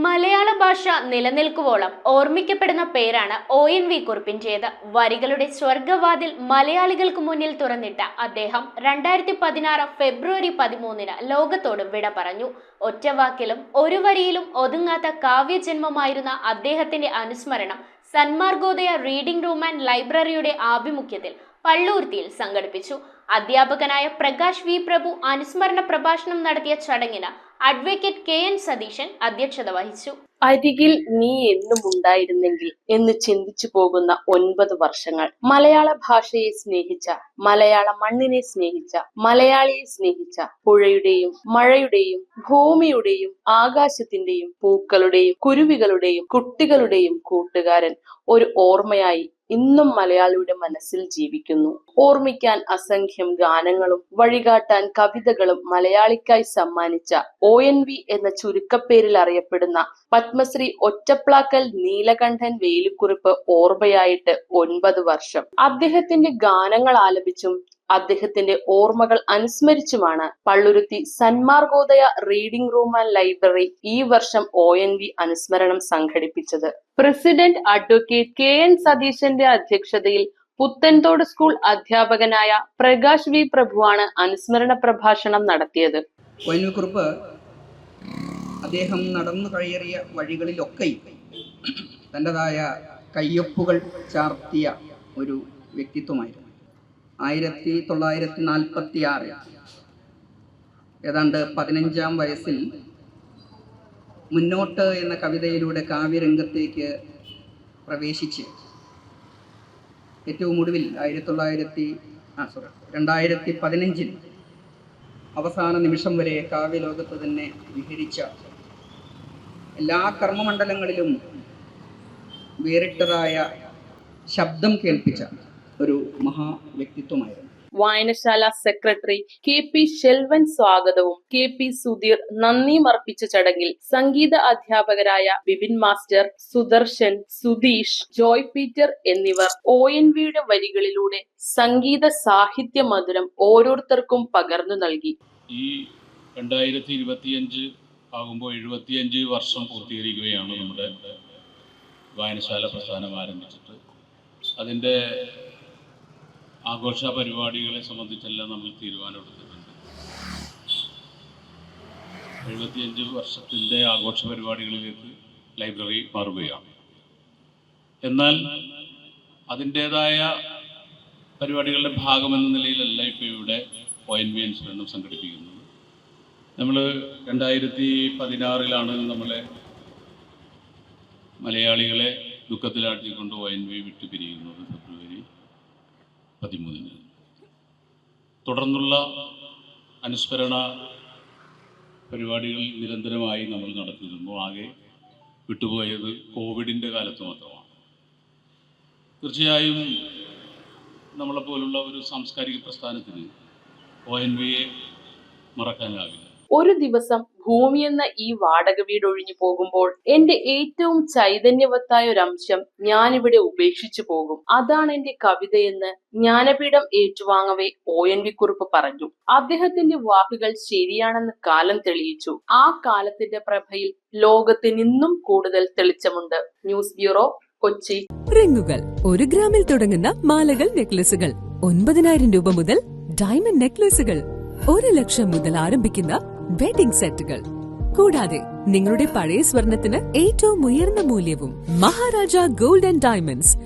മലയാള ഭാഷ നിലനിൽക്കുവോളം ഓർമ്മിക്കപ്പെടുന്ന പേരാണ് ONV കുറുപ്പിന്റേത്. വരികളുടെ സ്വർഗവാതിൽ മലയാളികൾക്ക് മുന്നിൽ തുറന്നിട്ട അദ്ദേഹം 2016 ഫെബ്രുവരി 13 ലോകത്തോട് വിട പറഞ്ഞു. ഒറ്റവാക്കിലും ഒരു വരിയിലും ഒതുങ്ങാത്ത കാവ്യജന്മമായിരുന്ന അദ്ദേഹത്തിന്റെ അനുസ്മരണം സന്മാർഗോദയ റീഡിംഗ് റൂം ആൻഡ് ലൈബ്രറിയുടെ ആഭിമുഖ്യത്തിൽ പള്ളുരുത്തിയിൽ സംഘടിപ്പിച്ചു. അധ്യാപകനായ പ്രകാശ് വി പ്രഭു അനുസ്മരണ പ്രഭാഷണം നടത്തിയ ചടങ്ങിന് അഡ്വക്കേറ്റ് KN സതീശൻ അധ്യക്ഷത വഹിച്ചു. അരികിൽ നീ എന്നും ഉണ്ടായിരുന്നെങ്കിൽ എന്ന് ചിന്തിച്ചു പോകുന്ന 9 വർഷങ്ങൾ മലയാള ഭാഷയെ സ്നേഹിച്ച, മലയാള മണ്ണിനെ സ്നേഹിച്ച, മലയാളിയെ സ്നേഹിച്ച, പുഴയുടെയും മഴയുടെയും ഭൂമിയുടെയും ആകാശത്തിന്റെയും പൂക്കളുടെയും കുരുവികളുടെയും കുട്ടികളുടെയും കൂട്ടുകാരൻ ഒരു ഓർമ്മയായി ഇന്നും മലയാളിയുടെ മനസ്സിൽ ജീവിക്കുന്നു. ഓർമ്മിക്കാൻ അസംഖ്യം ഗാനങ്ങളും വഴികാട്ടാൻ കവിതകളും മലയാളിക്കായി സമ്മാനിച്ച ONV എന്ന ചുരുക്കപ്പേരിൽ അറിയപ്പെടുന്ന പത്മശ്രീ ഒറ്റപ്ലാക്കൽ നീലകണ്ഠൻ വേലുക്കുറുപ്പ് ഓർമ്മയായിട്ട് 9 വർഷം. അദ്ദേഹത്തിന്റെ ഗാനങ്ങൾ ആലപിച്ചും അദ്ദേഹത്തിന്റെ ഓർമ്മകൾ അനുസ്മരിച്ചുമാണ് Palluruthy Sanmargodaya reading room and library ഈ വർഷം ONV അനുസ്മരണം സംഘടിപ്പിച്ചത്. പ്രസിഡന്റ് അഡ്വക്കേറ്റ് KN സതീശന്റെ അധ്യക്ഷതയിൽ പുത്തൻതോട് സ്കൂൾ അധ്യാപകനായ പ്രകാശ് വി പ്രഭുവാണ് അനുസ്മരണ പ്രഭാഷണം നടത്തിയത്. ONV കുറുപ്പ് അദ്ദേഹം നടന്നു കയറിയ വഴികളിലൊക്കെ തൻ്റെതായ കയ്യൊപ്പുകൾ ചാർത്തിയ ഒരു വ്യക്തിത്വമായിരുന്നു. 1946 ഏതാണ്ട് 15-ാം വയസ്സിൽ മുന്നോട്ട് എന്ന കവിതയിലൂടെ കാവ്യരംഗത്തേക്ക് പ്രവേശിച്ച് ഏറ്റവും ഒടുവിൽ 2015 അവസാന നിമിഷം വരെ കാവ്യലോകത്ത് തന്നെ വിഹരിച്ച, എല്ലാ കർമ്മമണ്ഡലങ്ങളിലും വേറിട്ടതായ ശബ്ദം കേൾപ്പിച്ച ഒരു മഹാ വ്യക്തിത്വമായിരുന്നു. വായനശാല സെക്രട്ടറി KP ശെൽവൻ സ്വാഗതവും KP സുധീർ നന്ദിയും അർപ്പിച്ച ചടങ്ങിൽ സംഗീത അധ്യാപകരായ ബിപിൻ മാസ്റ്റർ, സുദർശൻ, സുധീഷ്, ജോയ് പീറ്റർ എന്നിവർ ONVയുടെ വരികളിലൂടെ സംഗീത സാഹിത്യ മധുരം ഓരോരുത്തർക്കും പകർന്നു നൽകി. ഈ 2025 ആകുമ്പോൾ 75 വർഷം പൂർത്തീകരിക്കുകയാണ് നമ്മുടെ വായനശാല പ്രസ്ഥാനം ആരംഭിച്ചിട്ട്. അതിൻ്റെ ആഘോഷ പരിപാടികളെ സംബന്ധിച്ചെല്ലാം നമ്മൾ തീരുമാനമെടുത്തിട്ടുണ്ട്. 75 വർഷത്തിൻ്റെ ആഘോഷ പരിപാടികളിലേക്ക് ലൈബ്രറി മാറുകയാണ്. എന്നാൽ അതിൻ്റേതായ പരിപാടികളുടെ ഭാഗമെന്ന നിലയിലല്ല ഇപ്പോൾ ഇവിടെ ONV അനുസ്മരണം സംഘടിപ്പിക്കുന്നത്. നമ്മൾ 2016 നമ്മളെ മലയാളികളെ ദുഃഖത്തിലാഴ്ത്തിക്കൊണ്ട് ONV വിട്ടുപിരിയുന്നത് ഫെബ്രുവരി 13. തുടർന്നുള്ള അനുസ്മരണ പരിപാടികൾ നിരന്തരമായി നമ്മൾ നടത്തിയിരുന്നു. ആകെ വിട്ടുപോയത് കോവിഡിൻ്റെ കാലത്ത് മാത്രമാണ്. തീർച്ചയായും നമ്മളെപ്പോലുള്ള ഒരു സാംസ്കാരിക പ്രസ്ഥാനത്തിന് ONVയെ മറക്കാനാവില്ല. ഒരു ദിവസം ഭൂമി എന്ന ഈ വാടക വീട് ഒഴിഞ്ഞു പോകുമ്പോൾ എന്റെ ഏറ്റവും ചൈതന്യവത്തായ ഒരു അംശം ഞാനിവിടെ ഉപേക്ഷിച്ചു പോകും. അതാണ് എന്റെ കവിതയെന്ന് ജ്ഞാനപീഠം ഏറ്റുവാങ്ങവേ ONV കുറുപ്പ് പറഞ്ഞു. അദ്ദേഹത്തിന്റെ വാക്കുകൾ ശരിയാണെന്ന് കാലം തെളിയിച്ചു. ആ കാലത്തിന്റെ പ്രഭയിൽ ലോകത്തിന് ഇന്നും കൂടുതൽ തെളിച്ചമുണ്ട്. News bureau, Kochi. റിങ്ങുകൾ 1 ഗ്രാമിൽ തുടങ്ങുന്ന മാലകൾ, നെക്ലസുകൾ 9,000 രൂപ മുതൽ ഡയമണ്ട് നെക്ലസുകൾ 1 ലക്ഷം മുതൽ ആരംഭിക്കുന്ന വെഡിംഗ് സെറ്റുകൾ, കൂടാതെ നിങ്ങളുടെ പഴയ സ്വർണത്തിന് ഏറ്റവും ഉയർന്ന മൂല്യവും. Maharaja gold and diamonds